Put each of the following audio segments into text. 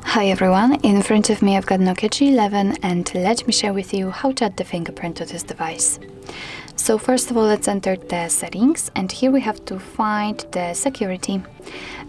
Hi everyone, in front of me I've got Nokia G11 and let me share with you how to add the fingerprint to this device. So first of all, let's enter the settings, and here we have to find the security.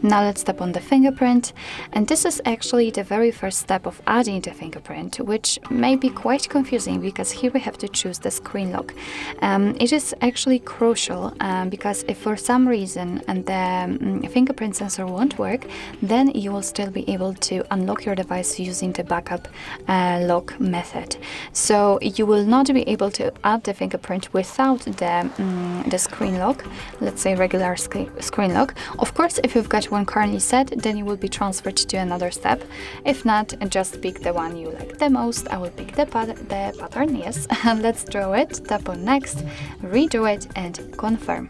Now let's tap on the fingerprint, and this is actually the very first step of adding the fingerprint, which may be quite confusing because here we have to choose the screen lock. It is actually crucial because if for some reason the fingerprint sensor won't work, then you will still be able to unlock your device using the backup lock method. So you will not be able to add the fingerprint without the screen lock, let's say regular screen lock. Of course, if you've got one currently set, then you will be transferred to another step. If not, just pick the one you like the most. I will pick the pattern, yes. Let's draw it, tap on next, redo it and confirm.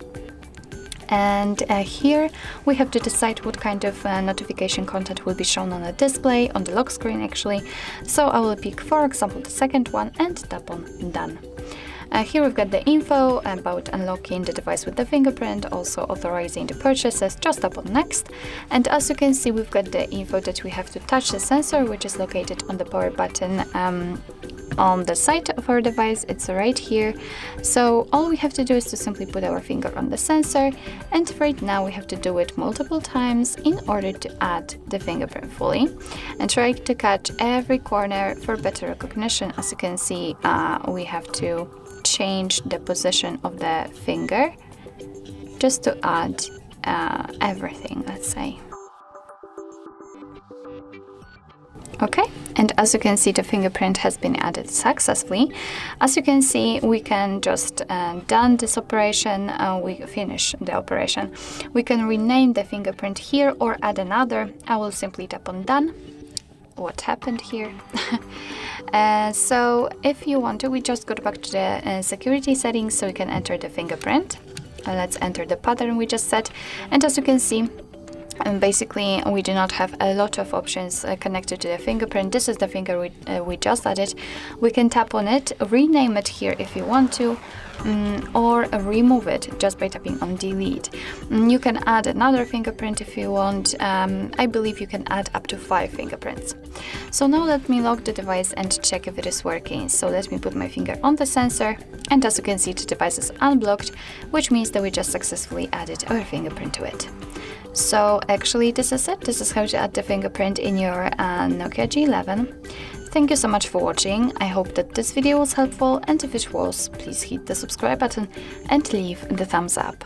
And here we have to decide what kind of notification content will be shown on the display, on the lock screen actually. So I will pick, for example, the second one and tap on done. Here we've got the info about unlocking the device with the fingerprint, also authorizing the purchases, just tap on next. And as you can see, we've got the info that we have to touch the sensor, which is located on the power button on the side of our device. It's right here. So all we have to do is to simply put our finger on the sensor, and right now we have to do it multiple times in order to add the fingerprint fully, and try to catch every corner for better recognition. As you can see, we have to change the position of the finger just to add everything, let's say. Okay, and as you can see, the fingerprint has been added successfully. As you can see, we can just done this operation, we finish the operation. We can rename the fingerprint here or add another. I will simply tap on done. What happened here? So if you want to, we just go back to the security settings so we can enter the fingerprint. Let's enter the pattern we just set, and as you can see, basically we do not have a lot of options connected to the fingerprint. This is the finger we just added. We can tap on it, rename it here if you want to, or remove it just by tapping on delete. You can add another fingerprint if you want. I believe you can add up to 5 fingerprints. So now let me lock the device and check if it is working. So let me put my finger on the sensor, and as you can see, the device is unblocked, which means that we just successfully added our fingerprint to it. So actually this is it. This is how to add the fingerprint in your Nokia G11. Thank you so much for watching. I hope that this video was helpful, and if it was, please hit the subscribe button and leave the thumbs up.